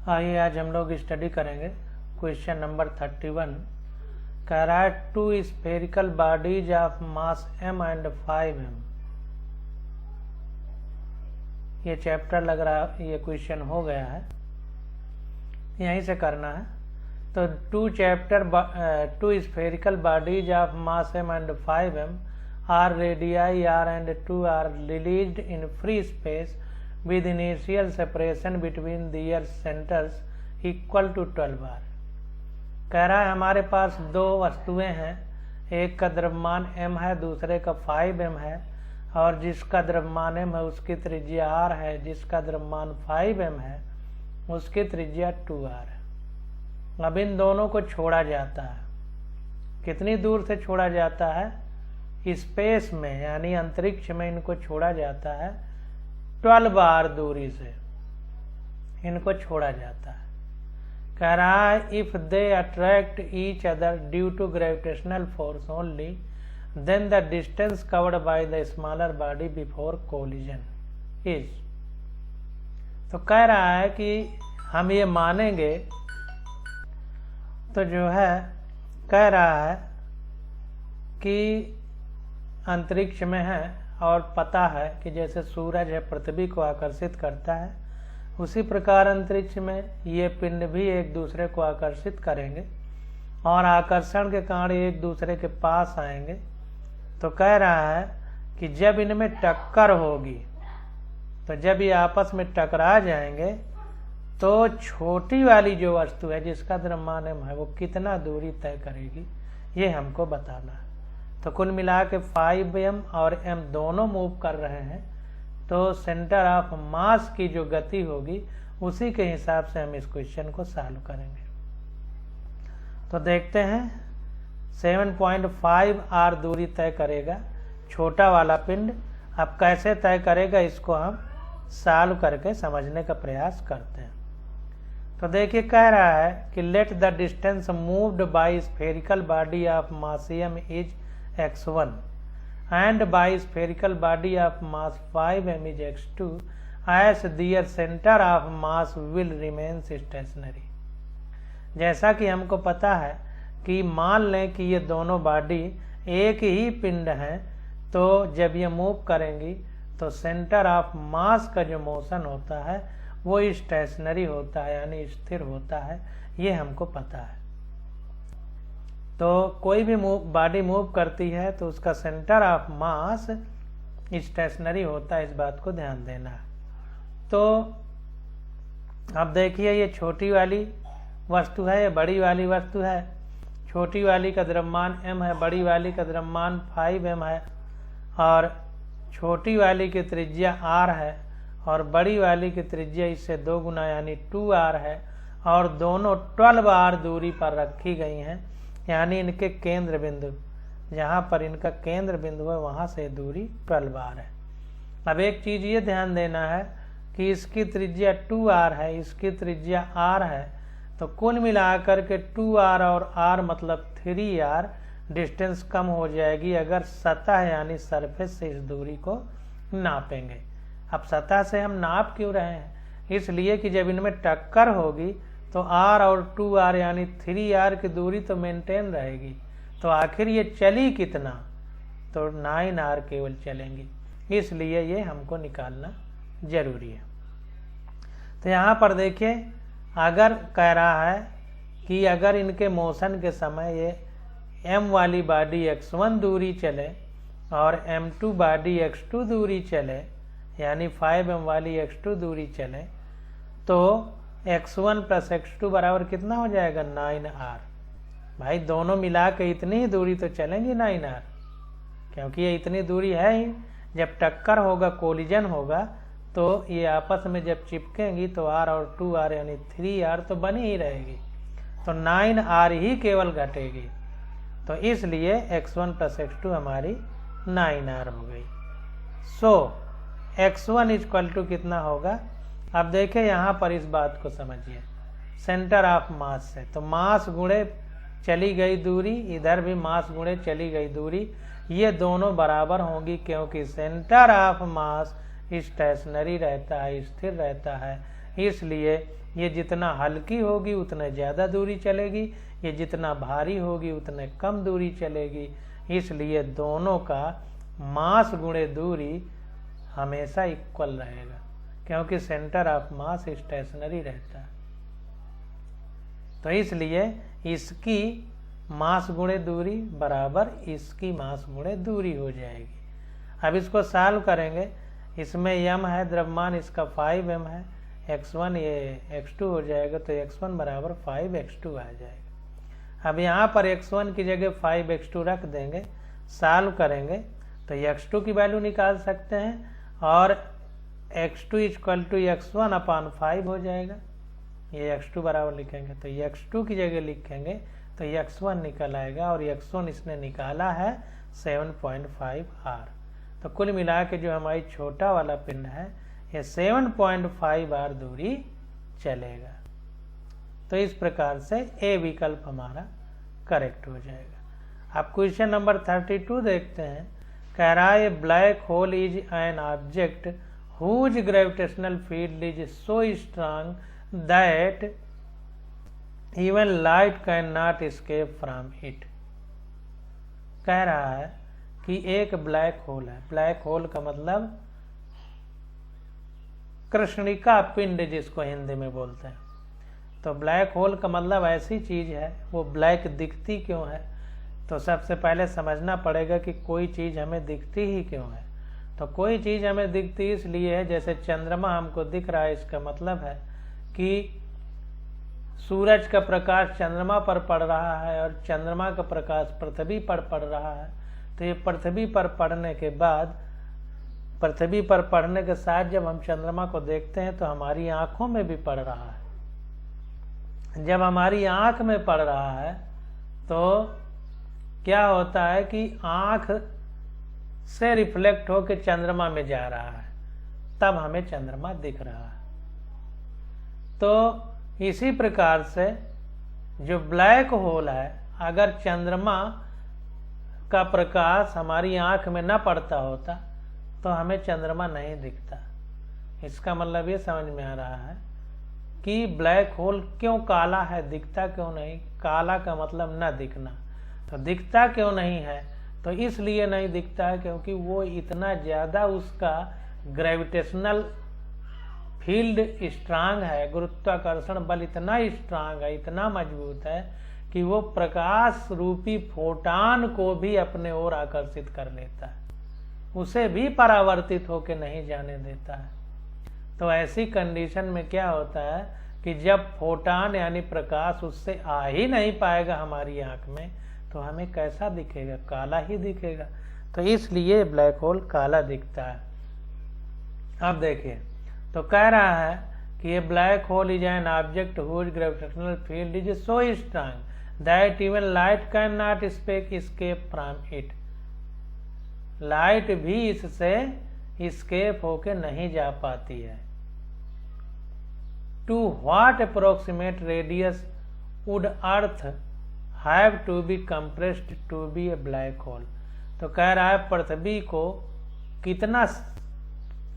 आइए आज हम लोग स्टडी करेंगे क्वेश्चन नंबर 31। कह रहा है 2 spherical bodies of mass m and 5m। ये चैप्टर लग रहा है, ये क्वेश्चन हो गया है, यहीं से करना है। तो 2 spherical bodies of mass m and 5m are radii r and 2 are released in free space with initial separation between their centers equal to 12 बार। कह रहा है हमारे पास दो वस्तुएं हैं, एक का द्रव्यमान m है, दूसरे का 5m है, और जिसका द्रव्यमान m है उसकी त्रिज्या r है, जिसका द्रव्यमान 5m है उसकी त्रिज्या 2r है। अब इन दोनों को छोड़ा जाता है। कितनी दूर से छोड़ा जाता है? स्पेस में यानी अंतरिक्ष में इनको छोड़ा जाता है 12 बार दूरी से इनको छोड़ा जाता है। कह रहा है if they attract each other due to gravitational force only then the distance covered by the smaller body before collision is. तो कह रहा है कि हम ये मानेंगे, तो जो है कह रहा है कि अंतरिक्ष में है और पता है कि जैसे सूरज है पृथ्वी को आकर्षित करता है, उसी प्रकार अंतरिक्ष में ये पिंड भी एक दूसरे को आकर्षित करेंगे और आकर्षण के कारण एक दूसरे के पास आएंगे। तो कह रहा है कि जब इनमें टक्कर होगी, तो जब ये आपस में टकरा जाएंगे तो छोटी वाली जो वस्तु है जिसका द्रव्यमान m है वो कितना दूरी तय करेगी, ये हमको बताना है। तो कुल मिला के 5m और m दोनों मूव कर रहे हैं, तो सेंटर ऑफ मास की जो गति होगी उसी के हिसाब से हम इस क्वेश्चन को सॉल्व करेंगे। तो देखते हैं 7.5 r दूरी तय करेगा छोटा वाला पिंड। अब कैसे तय करेगा इसको हम सॉल्व करके समझने का प्रयास करते हैं। तो देखिए कह रहा है कि let the distance moved by spherical body of mass m is x1 and by spherical body of mass 5m is x2 as their center of mass will remain stationary। जैसा कि हमको पता है कि मान लें कि ये दोनों बॉडी एक ही पिंड हैं, तो जब ये मूव करेंगी तो सेंटर ऑफ मास का जो मोशन होता है वो स्टेशनरी होता है यानी स्थिर होता है, ये हमको पता है। तो कोई भी बॉडी मूव करती है तो उसका सेंटर ऑफ मास स्टेशनरी होता है, इस बात को ध्यान देना है। तो अब देखिए ये छोटी वाली वस्तु है, ये बड़ी वाली वस्तु है। छोटी वाली का द्रव्यमान m है, बड़ी वाली का द्रव्यमान 5m है, और छोटी वाली की त्रिज्या r है और बड़ी वाली की त्रिज्या इससे 2 गुना यानी 2r है, और दोनों 12 बार दूरी पर रखी गई हैं, यानी इनके केंद्र बिंदु, जहाँ पर इनका केंद्र बिंदु है वहाँ से दूरी 12 बार है। अब एक चीज़ ये ध्यान देना है कि इसकी त्रिज्या 2r है, इसकी त्रिज्या r है, तो कुल मिलाकर के 2r और r मतलब 3r डिस्टेंस कम हो जाएगी अगर सतह यानी सरफेस से इस दूरी को नापेंगे। अब सतह से हम नाप क्यों रहे हैं? इसलिए कि जब इनमें टक्कर होगी तो r और 2r यानी 3r की दूरी तो मेंटेन रहेगी, तो आखिर ये चली कितना? तो 9r केवल चलेंगी, इसलिए ये हमको निकालना जरूरी है। तो यहाँ पर देखिए अगर कह रहा है कि अगर इनके मोशन के समय ये m वाली बॉडी x1 दूरी चले और m2 बॉडी x2 दूरी चले, यानी 5m वाली x2 दूरी चले, तो x1 प्लस x2 बराबर कितना हो जाएगा? 9r। भाई दोनों मिला के इतनी ही दूरी तो चलेंगी 9r, क्योंकि ये इतनी दूरी है ही। जब टक्कर होगा, कोलिजन होगा, तो ये आपस में जब चिपकेंगी तो r और 2r यानी 3r तो बनी ही रहेगी, तो 9r ही केवल घटेगी। तो इसलिए x1 प्लस x2 हमारी 9r हो गई। सो x1 इक्वल टू कितना होगा? अब देखें यहाँ पर इस बात को समझिए, सेंटर ऑफ मास से तो मास गुणे चली गई दूरी, इधर भी मास गुणे चली गई दूरी, ये दोनों बराबर होंगी क्योंकि सेंटर ऑफ मास स्टेशनरी रहता है, स्थिर रहता है, इसलिए ये जितना हल्की होगी उतने ज़्यादा दूरी चलेगी, ये जितना भारी होगी उतने कम दूरी चलेगी। इसलिए दोनों का मास गुणे दूरी हमेशा इक्वल रहेगा, क्योंकि सेंटर ऑफ मास स्टेशनरी रहता है। तो इसलिए इसकी मास गुणे दूरी बराबर इसकी मास गुणे दूरी हो जाएगी। अब इसको सॉल्व करेंगे। इसमें m है द्रव्यमान, इसका 5m है, x1 ये x2 हो जाएगा, तो x1 बराबर 5x2 आ जाएगा। अब यहाँ पर x1 की जगह 5x2 रख देंगे, सॉल्व करेंगे तो x2 की वैल्यू निकाल सकते हैं और x2 इक्वल टू x1 अपान 5 हो जाएगा। ये x2 बराबर लिखेंगे तो x2 की जगह लिखेंगे तो x1 निकल आएगा, और x1 इसने निकाला है 7.5 r। तो कुल मिला के जो हमारी छोटा वाला पिंड है ये 7.5 r दूरी चलेगा। तो इस प्रकार से ए विकल्प हमारा करेक्ट हो जाएगा। अब क्वेश्चन नंबर 32 देखते हैं। कह रहा है black hole is an object whose gravitational field is so strong that even light can not escape from it. कह रहा है कि एक ब्लैक होल है। ब्लैक होल का मतलब कृष्णिका पिंड जिसको हिंदी में बोलते हैं। तो ब्लैक होल का मतलब ऐसी चीज है, वो ब्लैक दिखती क्यों है? तो सबसे पहले समझना पड़ेगा कि कोई चीज हमें दिखती ही क्यों है। तो कोई चीज हमें दिखती इसलिए है, जैसे चंद्रमा हमको दिख रहा है, इसका मतलब है कि सूरज का प्रकाश चंद्रमा पर पड़ रहा है और चंद्रमा का प्रकाश पृथ्वी पर पड़ रहा है। तो ये पृथ्वी पर पड़ने के बाद, पृथ्वी पर पड़ने के साथ जब हम चंद्रमा को देखते हैं तो हमारी आंखों में भी पड़ रहा है। जब हमारी आंख में पड़ रहा है तो क्या होता है कि आंख से रिफ्लेक्ट होकर चंद्रमा में जा रहा है, तब हमें चंद्रमा दिख रहा है। तो इसी प्रकार से जो ब्लैक होल है, अगर चंद्रमा का प्रकाश हमारी आंख में न पड़ता होता तो हमें चंद्रमा नहीं दिखता। इसका मतलब ये समझ में आ रहा है कि ब्लैक होल क्यों काला है, दिखता क्यों नहीं। काला का मतलब न दिखना। तो दिखता क्यों नहीं है? तो इसलिए नहीं दिखता है क्योंकि वो इतना ज़्यादा उसका ग्रेविटेशनल फील्ड स्ट्रांग है, गुरुत्वाकर्षण बल इतना स्ट्रांग है, इतना मजबूत है कि वो प्रकाश रूपी फोटान को भी अपने ओर आकर्षित कर लेता है, उसे भी परावर्तित होकर नहीं जाने देता है। तो ऐसी कंडीशन में क्या होता है कि जब फोटान यानी प्रकाश उससे आ ही नहीं पाएगा हमारी आंख में, तो हमें कैसा दिखेगा? काला ही दिखेगा। तो इसलिए ब्लैक होल काला दिखता है। अब देखिए, तो कह रहा है कि ये black hole is an object whose gravitational field is so strong that even light can not escape from it. Light भी इससे एस्केप होके नहीं जा पाती है। To what approximate radius would Earth have to be compressed to be a black hole. तो कह रहा है पृथ्वी को कितना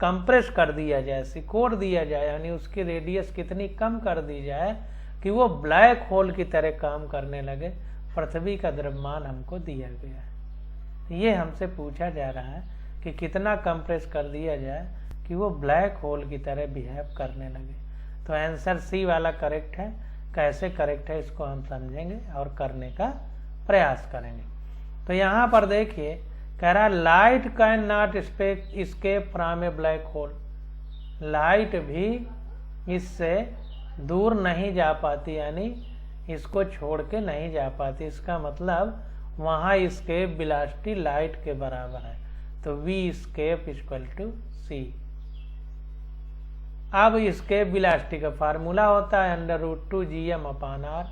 कंप्रेस कर दिया जाए, सिकोड़ दिया जाए, यानी उसकी रेडियस कितनी कम कर दी जाए कि वो ब्लैक होल की तरह काम करने लगे। पृथ्वी का द्रव्यमान हमको दिया गया है, ये हमसे पूछा जा रहा है कि कितना कंप्रेस कर दिया जाए कि वो ब्लैक होल की तरह बिहेव करने लगे। तो आंसर सी वाला करेक्ट है। कैसे करेक्ट है इसको हम समझेंगे और करने का प्रयास करेंगे। तो यहाँ पर देखिए, कह रहा है light can not escape from A black whole. Light भी इससे दूर नहीं जा पाती, यानी इसको छोड़ के नहीं जा पाती। इसका मतलब वहाँ एस्केप वेलोसिटी लाइट के बराबर है। तो v escape equal to c। अब एस्केप वेलोसिटी का फार्मूला होता है √2 gm/r।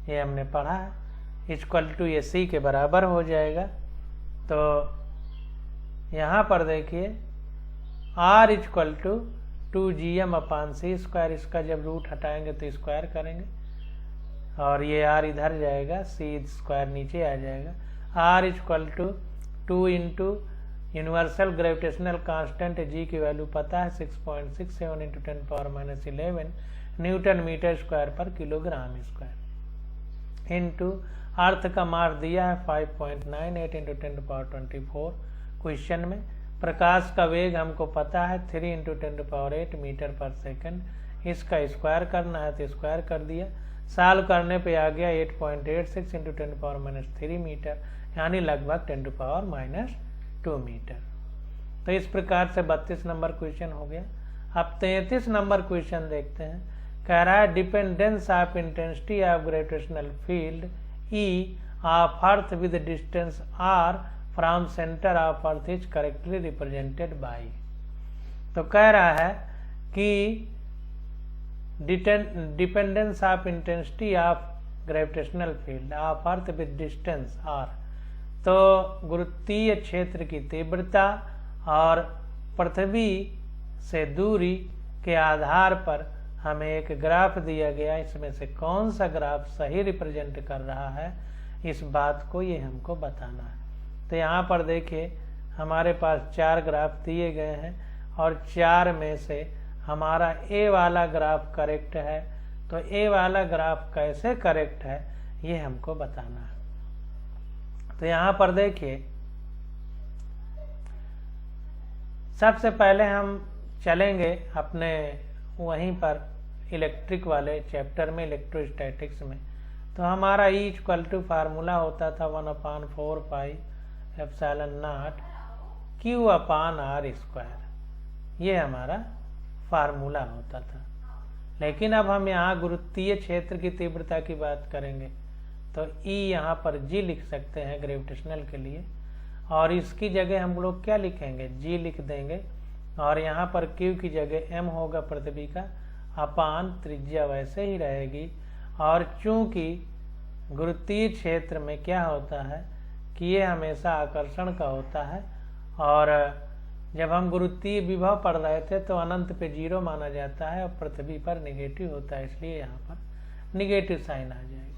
ये हमने पढ़ा है, इक्वल टू ये c के बराबर हो जाएगा। तो यहाँ पर देखिए r इक्वल टू 2 gm/c²। इसका जब रूट हटाएंगे तो स्क्वायर करेंगे और ये r इधर जाएगा, c² नीचे आ जाएगा। r equal to 2 × universal gravitational constant G की वैल्यू पता है 6.67 × 10⁻11 न्यूटन मीटर स्क्वायर पर किलोग्राम स्क्वायर इंटू अर्थ का मास दिया है 5.98 × 10⁻24 क्वेश्चन में। प्रकाश का वेग हमको पता है 3 × 10⁸ मीटर पर सेकंड, इसका स्क्वायर करना है तो स्क्वायर कर दिया, सॉल्व करने पे आ गया 8.86 × 10⁻³ मीटर, यानी लगभग 10⁻² मीटर। तो इस प्रकार से 32 नंबर क्वेश्चन हो गया। अब 33 नंबर क्वेश्चन देखते हैं। कह रहा है dependence of intensity of gravitational field E of Earth with distance R from centre of earth is correctly represented by. तो कह रहा है कि dependence of intensity of gravitational field of Earth with distance R, तो गुरुत्वीय क्षेत्र की तीव्रता और पृथ्वी से दूरी के आधार पर हमें एक ग्राफ दिया गया, इसमें से कौन सा ग्राफ सही रिप्रेजेंट कर रहा है, इस बात को ये हमको बताना है। तो यहाँ पर देखिए हमारे पास 4 ग्राफ दिए गए हैं और 4 में से हमारा ए वाला ग्राफ करेक्ट है। तो ए वाला ग्राफ कैसे करेक्ट है ये हमको बताना है। तो यहाँ पर देखिए सबसे पहले हम चलेंगे अपने वहीं पर इलेक्ट्रिक वाले चैप्टर में, इलेक्ट्रोस्टैटिक्स में। तो हमारा ई इक्वल टू फार्मूला होता था 1/4πε0 Q/r², ये हमारा फार्मूला होता था। लेकिन अब हम यहाँ गुरुत्वीय क्षेत्र की तीव्रता की बात करेंगे तो ई यहाँ पर जी लिख सकते हैं ग्रेविटेशनल के लिए, और इसकी जगह हम लोग क्या लिखेंगे, जी लिख देंगे, और यहाँ पर क्यू की जगह एम होगा पृथ्वी का, अपान त्रिज्या वैसे ही रहेगी। और चूंकि गुरुत्वीय क्षेत्र में क्या होता है कि ये हमेशा आकर्षण का होता है, और जब हम गुरुत्वीय विभव पढ़ रहे थे तो अनंत पे 0 माना जाता है और पृथ्वी पर नेगेटिव होता है, इसलिए यहाँ पर नेगेटिव साइन आ जाएगा।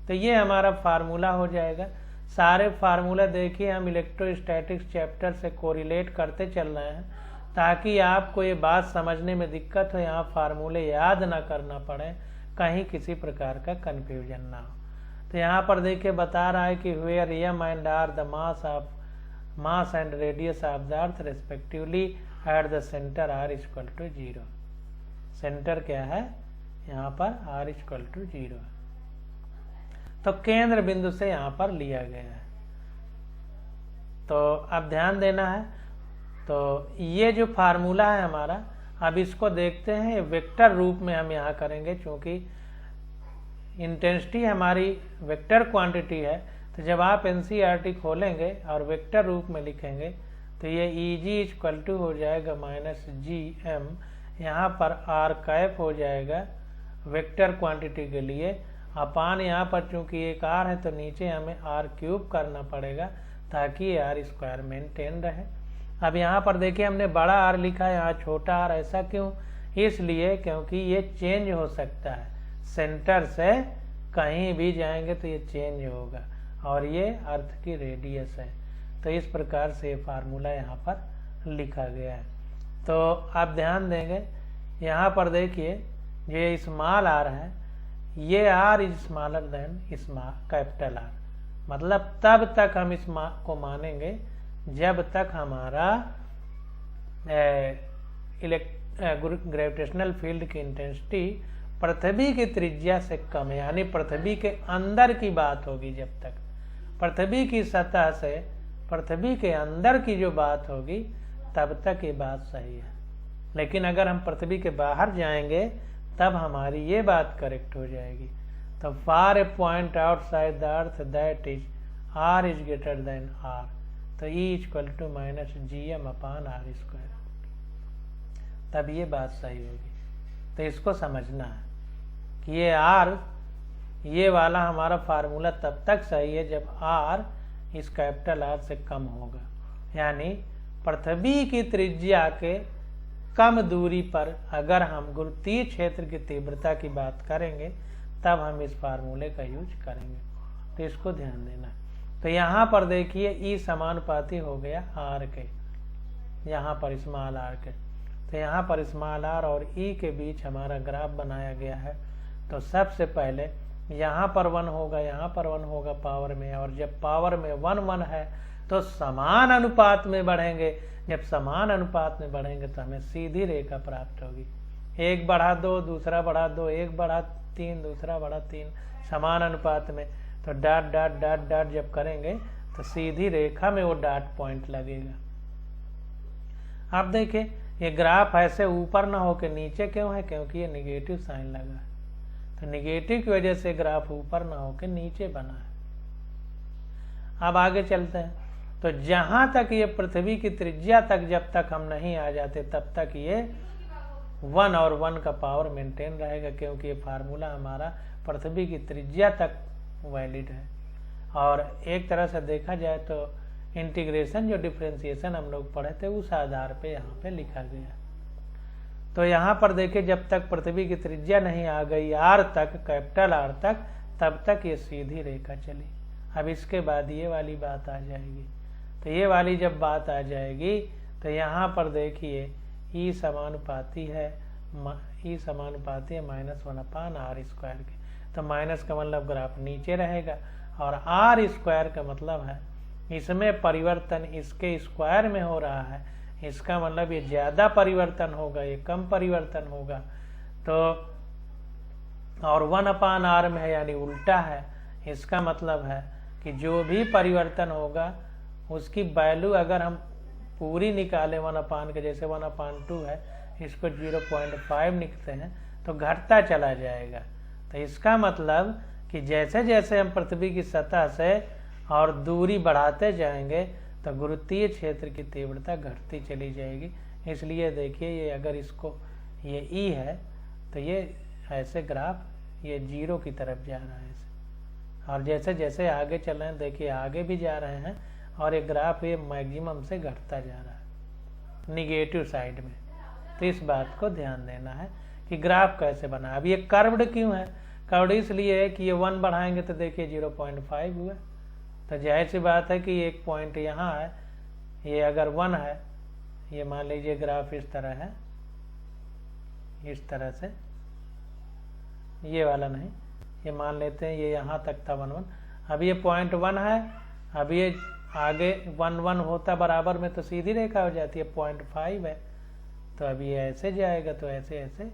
तो ये हमारा फार्मूला हो जाएगा। सारे फार्मूला देखिए हम इलेक्ट्रोस्टैटिक्स चैप्टर से कोरिलेट करते चल रहे हैं ताकि आपको ये बात समझने में दिक्कत हो, यहाँ फार्मूले याद ना करना पड़े, कहीं किसी प्रकार का कन्फ्यूजन ना हो। तो यहाँ पर देखिए बता रहा है कि where M and R the mass and radius of the Earth respectively at the centre are equal to 0। Centre क्या है यहाँ पर, आर इक्वल टू 0, तो केंद्र बिंदु से यहाँ पर लिया गया है। तो अब ध्यान देना है, तो ये जो फार्मूला है हमारा, अब इसको देखते हैं वेक्टर रूप में हम यहाँ करेंगे, क्योंकि इंटेंसिटी हमारी वेक्टर क्वांटिटी है। तो जब आप एनसीईआरटी खोलेंगे और वेक्टर रूप में लिखेंगे तो ये ईजी इक्वल टू हो जाएगा -gm, यहाँ पर आर कैप हो जाएगा वेक्टर क्वांटिटी के लिए, अपान यहाँ पर चूंकि एक आर है तो नीचे हमें r³ करना पड़ेगा ताकि r² मेंटेन रहे। अब यहाँ पर देखिए हमने बड़ा आर लिखा है, यहाँ छोटा आर, ऐसा क्यों, इसलिए क्योंकि ये चेंज हो सकता है, सेंटर से कहीं भी जाएंगे तो ये चेंज होगा, और ये अर्थ की रेडियस है। तो इस प्रकार से ये फार्मूला यहाँ पर लिखा गया है। तो आप ध्यान देंगे यहाँ पर देखिए ये स्मॉल आर है, ये R is smaller than capital R, मतलब तब तक हम इस को मानेंगे जब तक हमारा ग्रेविटेशनल फील्ड की इंटेंसिटी पृथ्वी की त्रिज्या से कम है, यानी पृथ्वी के अंदर की बात होगी। जब तक पृथ्वी की सतह से पृथ्वी के अंदर की जो बात होगी तब तक ये बात सही है। लेकिन अगर हम पृथ्वी के बाहर जाएंगे तब हमारी ये बात करेक्ट हो जाएगी। तो far a point outside the earth that is R is greater than R, तो ई इक्वल टू -gm/r², तब ये बात सही होगी। तो इसको समझना है कि ये आर, ये वाला हमारा फार्मूला तब तक सही है जब आर इस कैपिटल आर से कम होगा, यानी पृथ्वी की त्रिज्या के कम दूरी पर अगर हम गुरुत्वीय क्षेत्र की तीव्रता की बात करेंगे तब हम इस फार्मूले का यूज करेंगे। तो इसको ध्यान देना। तो यहाँ पर देखिए ई समानुपाती हो गया आर के, यहाँ पर स्मॉल आर के। तो यहाँ पर स्मॉल आर और ई के बीच हमारा ग्राफ बनाया गया है। तो सबसे पहले यहाँ पर 1 होगा, यहाँ पर 1 होगा पावर में, और जब पावर में 1 1 है तो समान अनुपात में बढ़ेंगे। जब समान अनुपात में बढ़ेंगे तो हमें सीधी रेखा प्राप्त होगी। एक बढ़ा 2, दूसरा बढ़ा 2, एक बढ़ा 3, दूसरा बढ़ा 3, समान अनुपात में। तो डॉट डॉट डॉट डॉट जब करेंगे तो सीधी रेखा में वो डॉट पॉइंट लगेगा। अब देखिए ये ग्राफ ऐसे ऊपर ना होकर नीचे क्यों है, क्योंकि ये निगेटिव साइन लगा है। तो निगेटिव की वजह से ग्राफ ऊपर ना होकर नीचे बना है। अब आगे चलते हैं। तो जहां तक ये पृथ्वी की त्रिज्या तक जब तक हम नहीं आ जाते तब तक ये 1 और 1 का पावर मेंटेन रहेगा, क्योंकि ये फार्मूला हमारा पृथ्वी की त्रिज्या तक वैलिड है। और एक तरह से देखा जाए तो इंटीग्रेशन जो डिफरेंशिएशन हम लोग पढ़े थे उस आधार पे यहाँ पे लिखा गया। तो यहाँ पर देखिए जब तक पृथ्वी की त्रिज्या नहीं आ गई आर तक, कैपिटल आर तक, तब तक ये सीधी रेखा चली। अब इसके बाद ये वाली बात आ जाएगी। तो ये वाली जब बात आ जाएगी तो यहाँ पर देखिए ई समानुपाती है, ई समानुपाती है -1/r² के। तो माइनस का मतलब ग्राफ नीचे रहेगा, और आर स्क्वायर का मतलब है इसमें परिवर्तन इसके स्क्वायर में हो रहा है। इसका मतलब ये ज्यादा परिवर्तन होगा, ये कम परिवर्तन होगा। तो और 1/r में है यानी उल्टा है। इसका मतलब है कि जो भी परिवर्तन होगा उसकी वैल्यू अगर हम पूरी निकालें 1/, के जैसे 1/2 है, इसको 0.5 लिखते हैं तो घटता चला जाएगा। तो इसका मतलब कि जैसे जैसे हम पृथ्वी की सतह से और दूरी बढ़ाते जाएंगे तो गुरुत्वीय क्षेत्र की तीव्रता घटती चली जाएगी। इसलिए देखिए ये अगर इसको ये ई है तो ये ऐसे ग्राफ ये 0 की तरफ जा रहा है ऐसे। और जैसे जैसे आगे चल रहे हैं देखिए आगे भी जा रहे हैं और ये ग्राफ ये मैक्सिमम से घटता जा रहा है निगेटिव साइड में। तो इस बात को ध्यान देना है कि ग्राफ कैसे बना। अब ये कर्व्ड क्यों है? कर्व्ड इसलिए है कि ये 1 बढ़ाएंगे तो देखिए 0.5 हुआ। तो जाहिर सी बात है कि एक पॉइंट यहाँ है, ये अगर 1 है, ये मान लीजिए ग्राफ इस तरह है, इस तरह से, ये वाला नहीं, ये मान लेते हैं ये यहाँ तक था 1 1। अब ये पॉइंट 1 है, अब ये आगे 1 1 होता बराबर में तो सीधी रेखा हो जाती है। 0.5 है तो अब ये ऐसे जाएगा तो ऐसे ऐसे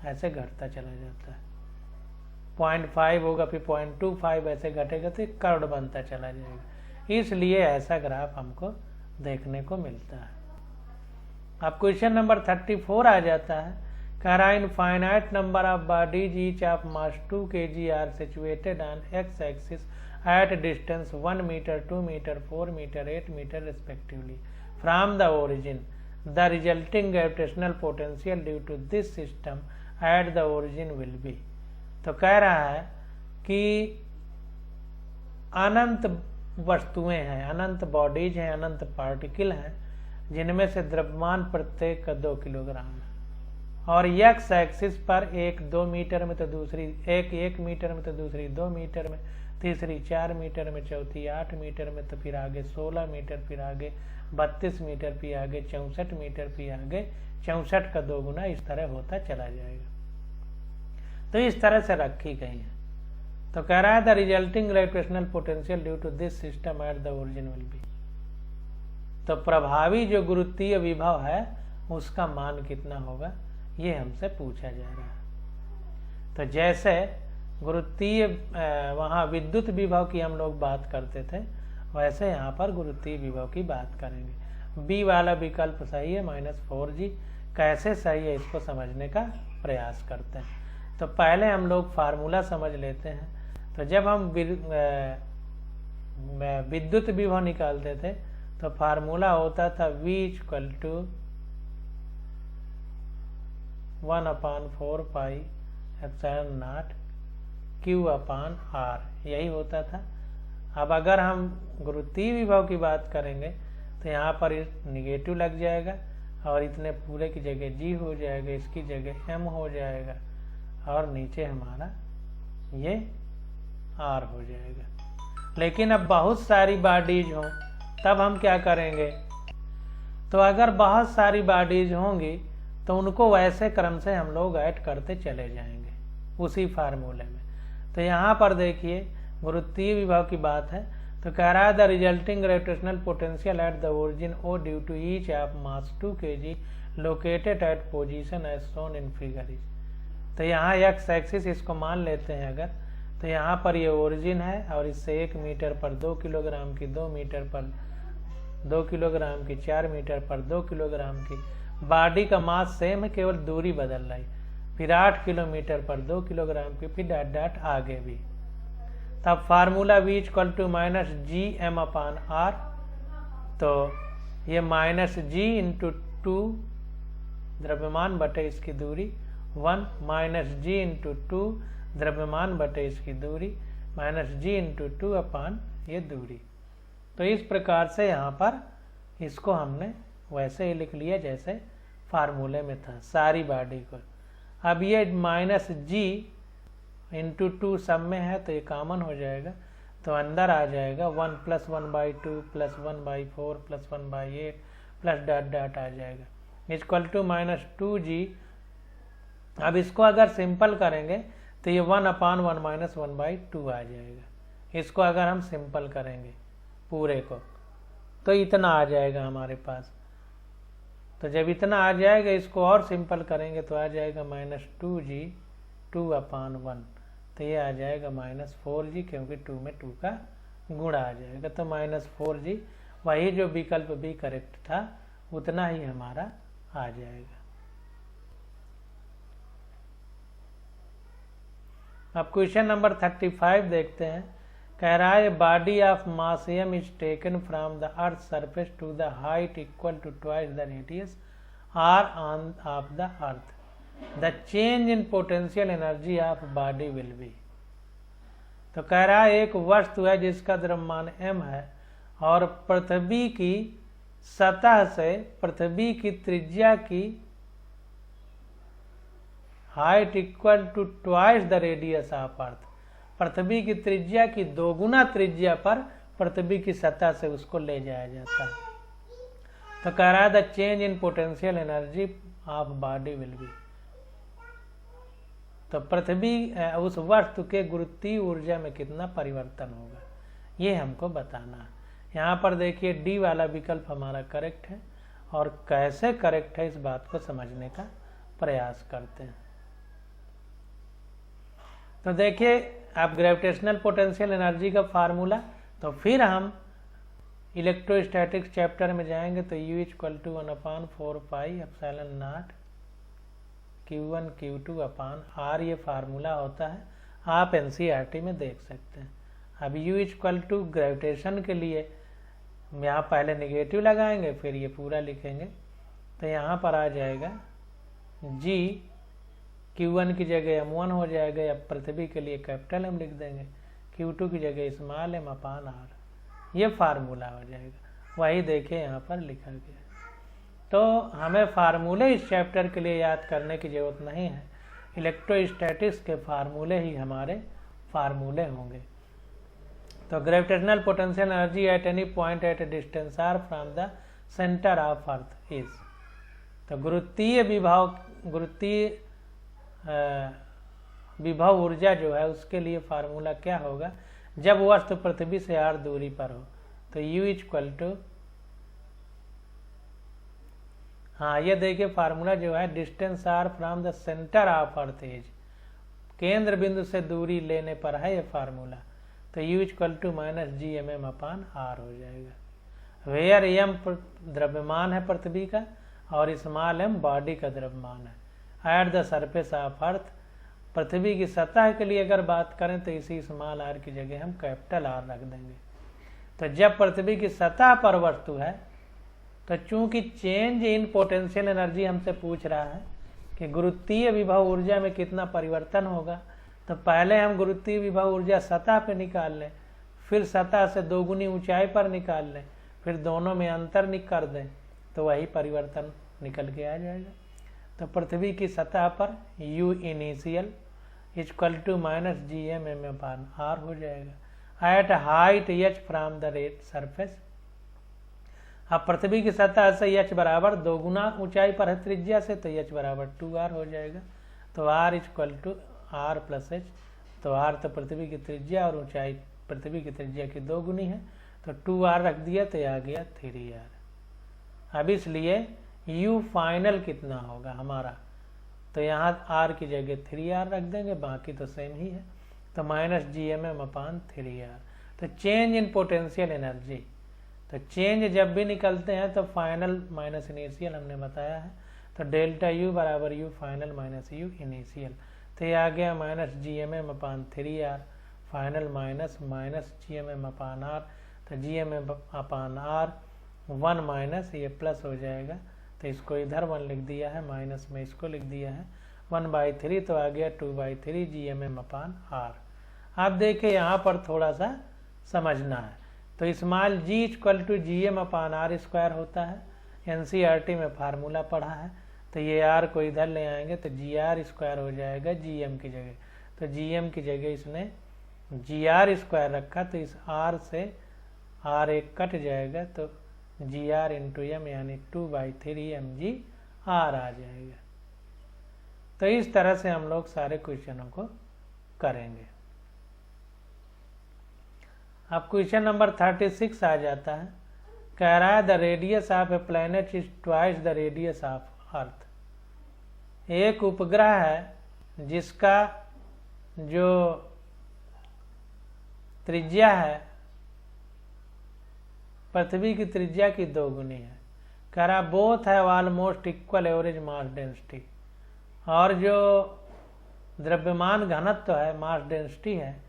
ऐसे घटता चला जाता है। 0.5 होगा फिर 0.25 ऐसे घटेगा तो कर्व बनता चला जाएगा। इसलिए ऐसा ग्राफ हमको देखने को मिलता है। अब क्वेश्चन नंबर 34 आ जाता है। कह रहा है infinite number of bodies each of mass 2 kg are situated on X axis at distance 1 meter, 2 meter, 4 meter, 8 meter respectively from the origin. The resulting gravitational potential due to this system at the origin will be। तो कह रहा है कि अनंत वस्तुएं हैं, अनंत bodies हैं, अनंत particle हैं जिनमें से द्रव्यमान प्रत्येक का 2 किलोग्राम है, और एक्स एक्सिस पर एक 2 मीटर में तो दूसरी एक 1 मीटर में तो दूसरी 2 मीटर में, तीसरी 4 मीटर में, चौथी 8 मीटर में, तो फिर आगे 16 मीटर, फिर आगे 32 मीटर, फिर आगे 64 मीटर, फिर आगे 64 का 2 गुना, इस तरह होता चला जाएगा। तो इस तरह से रखी गई है। तो कह रहा है the resulting gravitational potential due to this system at the origin will be. तो प्रभावी जो गुरुत्वीय विभव है उसका मान कितना होगा ये हमसे पूछा जा रहा है। तो जैसे गुरुत्वीय वहाँ विद्युत विभव की हम लोग बात करते थे वैसे यहाँ पर गुरुत्वीय विभव की बात करेंगे। बी वाला विकल्प सही है, -4g। कैसे सही है इसको समझने का प्रयास करते हैं। तो पहले हम लोग फार्मूला समझ लेते हैं। तो जब हम विद्युत विभव निकालते थे तो फार्मूला होता था V = 1/4 pi epsilon not Q/R, यही होता था। अब अगर हम गुरुत्वीय विभव की बात करेंगे तो यहाँ पर निगेटिव लग जाएगा और इतने पूरे की जगह G हो जाएगा, इसकी जगह M हो जाएगा और नीचे हमारा ये R हो जाएगा। लेकिन अब बहुत सारी बॉडीज हों तब हम क्या करेंगे? तो अगर बहुत सारी बॉडीज होंगी तो उनको वैसे क्रम से हम लोग ऐड करते चले जाएंगे उसी फार्मूले में। तो यहाँ पर देखिए गुरुत्वीय विभव की बात है, तो कह रहा है the resulting gravitational potential at the origin O due to each of mass 2 kg located at position as shown in figure is. तो यहाँ एक्स एक्सिस इसको मान लेते हैं अगर, तो यहाँ पर ये ओरिजिन है और इससे 1 मीटर पर 2 किलोग्राम की, 2 मीटर पर 2 किलोग्राम की, 4 मीटर पर 2 किलोग्राम की बॉडी का मास सेम है, केवल दूरी बदल रही। फिर 8 किलोमीटर पर 2 किलोग्राम की, फिर डॉट डॉट आगे भी। तब formula V equal to minus G M upon R, तो ये माइनस जी इंटू 2 द्रव्यमान बटे इसकी दूरी 1, माइनस जी इंटू 2 द्रव्यमान बटे इसकी दूरी माइनस जी इंटू 2 अपान ये दूरी। तो इस प्रकार से यहाँ पर इसको हमने वैसे ही लिख लिया जैसे फार्मूले में था सारी बॉडी को। अब ये माइनस जी इंटू 2 सब में है तो ये कॉमन हो जाएगा, तो अंदर आ जाएगा 1 + 1/2 + 1/4 + 1/8 प्लस डॉट डॉट आ जाएगा इक्वल टू माइनस 2g। अब इसको अगर सिंपल करेंगे तो ये 1/1 - 1/2 आ जाएगा। इसको अगर हम सिंपल करेंगे पूरे को तो इतना आ जाएगा हमारे पास। तो जब इतना आ जाएगा इसको और सिंपल करेंगे तो आ जाएगा -2g 2/1, तो ये आ जाएगा -4g, क्योंकि 2 में 2 का गुणा आ जाएगा। तो -4g वही जो विकल्प भी करेक्ट था उतना ही हमारा आ जाएगा। अब क्वेश्चन नंबर 35 देखते हैं। कह रहा है body of mass m is taken from the earth surface to the height equal to twice the radius r on of the earth, the change in potential energy of body will be. तो कह रहा है एक वस्तु है जिसका द्रव्यमान m है और पृथ्वी की सतह से पृथ्वी की त्रिज्या की height equal to twice the radius of earth, पृथ्वी की त्रिज्या की 2 गुना त्रिज्या पर पृथ्वी की सतह से उसको ले जाया जाता है। तो कह रहा है the change in potential energy of body will be. तो पृथ्वी उस वस्तु के गुरुत्वीय ऊर्जा में कितना परिवर्तन होगा ये हमको बताना है। यहाँ पर देखिए डी वाला विकल्प हमारा करेक्ट है, और कैसे करेक्ट है इस बात को समझने का प्रयास करते हैं। तो देखिए आप ग्रेविटेशनल पोटेंशियल एनर्जी का फार्मूला, तो फिर हम इलेक्ट्रोस्टैटिक्स चैप्टर में जाएंगे तो U equal to 1/4 pi epsilon naught Q1 Q2 upon R ये फार्मूला होता है, आप NCERT में देख सकते हैं। अब U इक्वल टू ग्रेविटेशन के लिए यहाँ पहले निगेटिव लगाएंगे फिर ये पूरा लिखेंगे, तो यहाँ पर आ जाएगा G Q1 की जगह m1 हो जाएगा, या पृथ्वी के लिए कैपिटल M लिख देंगे, Q2 की जगह स्मॉल m अपान R, ये फार्मूला हो जाएगा। वही देखिए यहाँ पर लिखा गया। तो हमें फार्मूले इस चैप्टर के लिए याद करने की ज़रूरत नहीं है, इलेक्ट्रोस्टैटिक्स के फार्मूले ही हमारे फार्मूले होंगे। तो gravitational potential energy at any point at a distance R from the centre of earth is. तो गुरुत्वीय विभव ऊर्जा जो है उसके लिए फार्मूला क्या होगा जब वस्तु पृथ्वी से r दूरी पर हो। तो U इक्वल टू, हाँ ये देखिए फार्मूला जो है distance r from the centre of earth is, केंद्र बिंदु से दूरी लेने पर है ये फार्मूला। तो U equal to -GMM upon R हो जाएगा। वेयर m द्रव्यमान है पृथ्वी का और स्मॉल m बॉडी का द्रव्यमान है। At the surface of earth, पृथ्वी की सतह के लिए अगर बात करें तो इसी स्मॉल r की जगह हम कैपिटल R रख देंगे। तो जब पृथ्वी की सतह पर वस्तु है तो चूंकि चेंज इन पोटेंशियल एनर्जी हमसे पूछ रहा है कि गुरुत्वीय विभव ऊर्जा में कितना परिवर्तन होगा, तो पहले हम गुरुत्वीय विभव ऊर्जा सतह पे निकाल लें, फिर सतह से 2 गुनी ऊंचाई पर निकाल लें, फिर दोनों में अंतर कर दें, तो वही परिवर्तन निकल के आ जाएगा। तो पृथ्वी की सतह पर U initial equal to -GMM upon R हो जाएगा। At height h from the rate surface, अब पृथ्वी की सतह से h बराबर 2 गुना ऊंचाई पर है त्रिज्या से, तो h बराबर 2r हो जाएगा। तो r equal to r plus h, तो r तो पृथ्वी की त्रिज्या और ऊंचाई पृथ्वी की त्रिज्या की 2 गुनी है, तो 2r रख दिया तो आ गया 3r। अब इसलिए u फाइनल कितना होगा हमारा, तो यहाँ r की जगह 3r रख देंगे, बाकी तो सेम ही है, तो माइनस GMM/3r। तो चेंज इन पोटेंशियल एनर्जी, तो चेंज जब भी निकलते हैं तो फाइनल माइनस इनिशियल हमने बताया है, तो डेल्टा U बराबर U final minus U initial, तो ये आ गया minus GMM/3r final minus GMM/r, तो GMM/r 1 माइनस ये प्लस हो जाएगा, तो इसको इधर 1 लिख दिया है, माइनस में इसको लिख दिया है 1/3, तो आ गया 2/3 GMM/r। अब देखिए यहाँ पर थोड़ा सा समझना है, तो small g equal to GM/r² होता है, NCERT में फार्मूला पढ़ा है, तो ये r को इधर ले आएंगे तो GR² हो जाएगा gm की जगह, तो gm की जगह इसने GR² रखा, तो इस r से r एक कट जाएगा, तो GR इंटू m यानी 2/3 mg r आ जाएगा। तो इस तरह से हम लोग सारे क्वेश्चनों को करेंगे। अब क्वेश्चन नंबर 36 आ जाता है, कह रहा है the radius of A planet is twice the radius of अर्थ। एक उपग्रह है जिसका जो त्रिज्या है पृथ्वी की त्रिज्या की 2 गुनी है। कह रहा बोथ है almost equal average mass density, और जो द्रव्यमान घनत्व है मास डेंसिटी है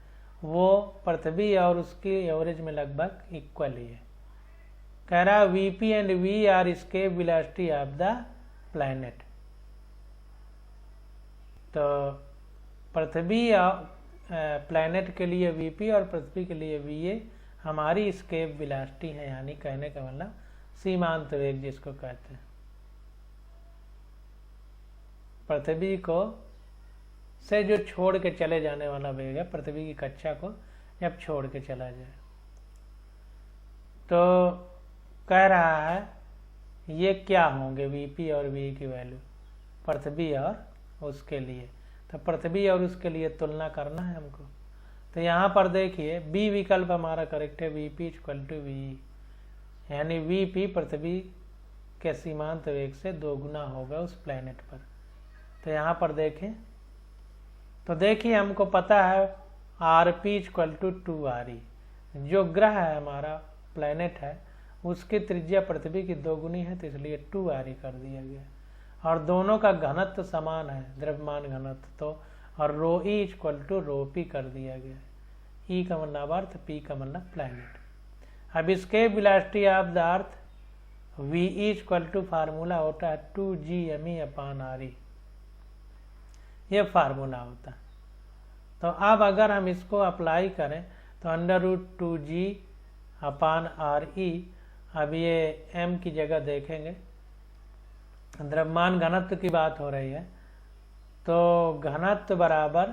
वो पृथ्वी और उसकी एवरेज में लगभग इक्वल ही है। कह रहा VP and V are escape velocity of the planet. तो पृथ्वी और प्लैनेट के लिए VP और पृथ्वी के लिए VA हमारी एस्केप वेलोसिटी है, यानी कहने का मतलब सीमांत वेग जिसको कहते हैं। पृथ्वी को से जो छोड़ के चले जाने वाला वेग है, पृथ्वी की कक्षा को जब छोड़ के चला जाए, तो कह रहा है ये क्या होंगे VP और V की वैल्यू पृथ्वी और उसके लिए। तो पृथ्वी और उसके लिए तुलना करना है हमको। तो यहाँ पर देखिए B विकल्प हमारा करेक्ट है, VP इक्वल टू VE, यानी VP पृथ्वी के सीमांत वेग से 2 गुना होगा उस प्लैनेट पर। तो यहाँ पर देखें तो देखिए हमको पता है RP इक्वल टू 2RE, जो ग्रह है हमारा प्लैनेट है उसकी त्रिज्या पृथ्वी की 2 गुनी है, तो इसलिए 2RE कर दिया गया, और दोनों का घनत्व समान है द्रव्यमान घनत्व, तो और ρE इक्वल टू ρP कर दिया गया। E का मतलब अर्थ, P का मतलब प्लैनेट। अब escape velocity of the earth VE equal to formula होता है 2GME/RE, ये फार्मूला होता है। तो अब अगर हम इसको अप्लाई करें तो √2G/RE, अब ये m की जगह देखेंगे, द्रव्यमान घनत्व की बात हो रही है, तो घनत्व बराबर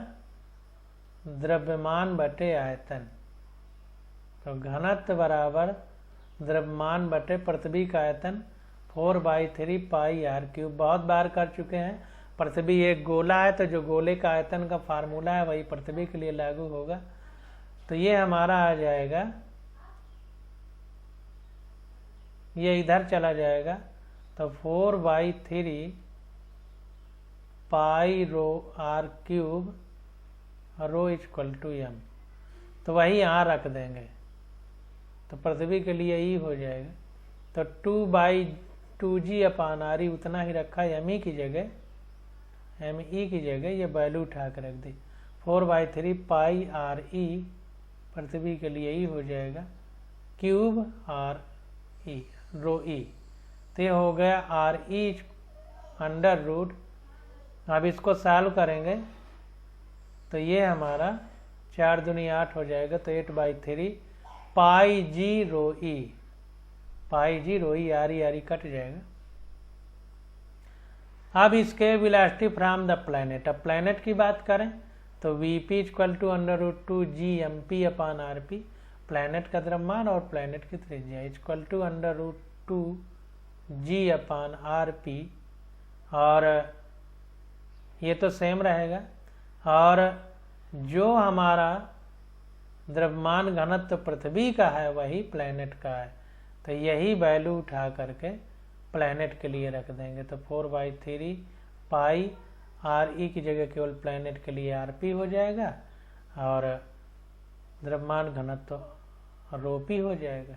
द्रव्यमान बटे आयतन, तो घनत्व बराबर द्रव्यमान बटे पृथ्वी का आयतन 4/3 πr³। बहुत बार कर चुके हैं। पृथ्वी एक गोला है, तो जो गोले का आयतन का फार्मूला है वही पृथ्वी के लिए लागू होगा। तो ये हमारा आ जाएगा, ये इधर चला जाएगा, तो 4/3 πr³ rho equal to m, तो वही यहाँ रख देंगे, तो पृथ्वी के लिए ई हो जाएगा। तो 2/2G/RE उतना ही रखा, ME की जगह ME की जगह ये वैल्यू उठा कर रख दी। 4/3 πRE पृथ्वी के लिए ई हो जाएगा, क्यूब RE ρE, तो ये हो गया RE √। अब इसको सॉल्व करेंगे तो ये हमारा 4 दूनी 8 हो जाएगा, तो 8/3 πG ρE, πG ρE, RE cut जाएगा। अब इसके वेलोसिटी फ्रॉम द प्लैनेट, अब प्लैनेट की बात करें तो VP equal to √2GMP/RP, planet का द्रव्यमान और प्लैनेट की त्रिज्या इक्वल टू √2 2g/rp, और ये तो सेम रहेगा। और जो हमारा द्रव्यमान घनत्व पृथ्वी का है वही प्लैनेट का है, तो यही वैल्यू उठा करके प्लैनेट के लिए रख देंगे। तो 4/3 पाई RE की जगह केवल प्लैनेट के लिए RP हो जाएगा, और द्रव्यमान घनत्व ρP हो जाएगा।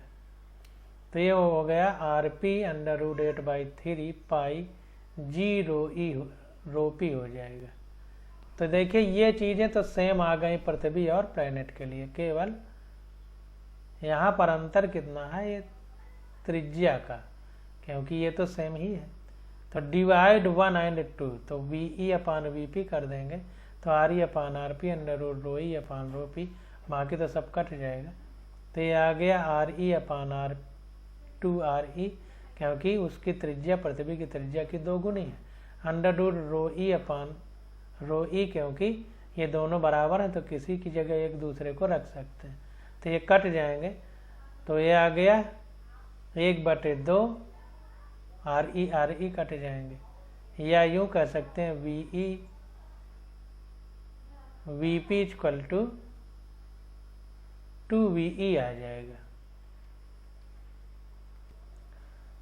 तो ये हो गया RP√8/3 पाई G ρP हो जाएगा। तो देखिए ये चीज़ें तो सेम आ गई पृथ्वी और प्लैनेट के लिए, केवल यहाँ पर अंतर कितना है, ये त्रिज्या का, क्योंकि ये तो सेम ही है। तो डिवाइड 1 and 2, तो VE/VP कर देंगे, तो RE/RP √ρE/ρP, बाकी तो सब कट जाएगा। तो ये आ गया RE/2RE, क्योंकि उसकी त्रिज्या पृथ्वी की त्रिज्या की 2 गुनी है। √ρE/ρE, क्योंकि ये दोनों बराबर हैं तो किसी की जगह एक दूसरे को रख सकते हैं, तो ये कट जाएंगे। तो ये आ गया 1/2, RE कट जाएंगे, या यूं कह सकते हैं VP = 2VE आ जाएगा।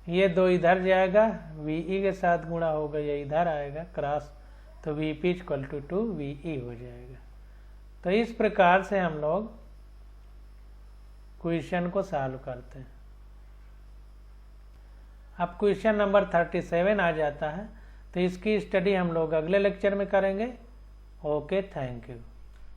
ये 2 इधर जाएगा, VE के साथ गुणा होगा, ये इधर आएगा क्रॉस, तो VP = 2VE हो जाएगा। तो इस प्रकार से हम लोग क्वेश्चन को सॉल्व करते हैं। अब क्वेश्चन नंबर 37 आ जाता है, तो इसकी स्टडी हम लोग अगले लेक्चर में करेंगे। Okay, thank you.